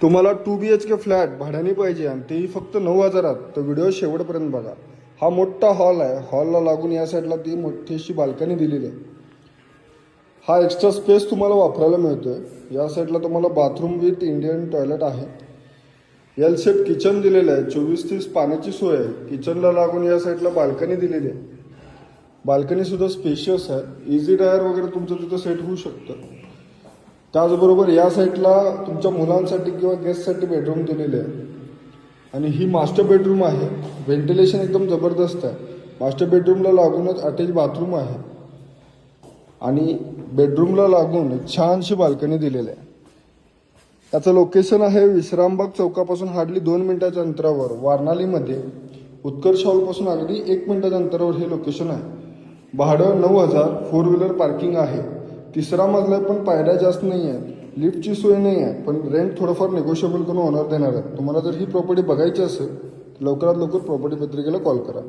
तुम्हाला 2 BHK flat भाड्याने पाहिजे आणि तेही फक्त 9,000त, तर व्हिडिओ शेवटपर्यंत बघा. हा मोठा हॉल आहे. हॉलला लागून या साईडला ती मोठीशी बाल्कनी दिलेली आहे. हा एक्स्ट्रा स्पेस तुम्हाला वापरायला मिळतोय. या साईडला तुम्हाला बाथरूम विथ इंडियन टॉयलेट आहे. एल शेप किचन दिलेलं आहे. 24/30 पाण्याची सोय आहे. किचनला लागून या साईडला बाल्कनी दिलेली आहे. बाल्कनी सुद्धा स्पेशियस आहे. इझी टायर वगैरे तुमचं तिथं सेट होऊ शकतं. त्याचबरोबर या साईडला तुमच्या मुलांसाठी किंवा गेस्टसाठी बेडरूम दिलेले आहे. आणि ही मास्टर बेडरूम आहे. व्हेंटिलेशन एकदम जबरदस्त आहे. मास्टर बेडरूमला लागूनच अटॅच बाथरूम आहे आणि बेडरूमला लागून छानशी बाल्कनी दिलेली आहे. त्याचं लोकेशन आहे विश्रामबाग चौकापासून हार्डली 2 मिनिटाच्या अंतरावर, वारणालीमध्ये. उत्कर्ष हॉलपासून अगदी 1 मिनिटाच्या अंतरावर हे लोकेशन आहे. भाडं 9,000. 4 व्हीलर पार्किंग आहे. 3रा मजला आहे, पण पायऱ्या जास्त नाही आहेत. लिफ्टची सोय नाही आहे, पण रेंट थोडंफार निगोशिएबल करून ओनर देणार आहे. तुम्हाला जर ही प्रॉपर्टी बघायची असेल तर लवकरात लवकर प्रॉपर्टी पत्रिकेला कॉल करा.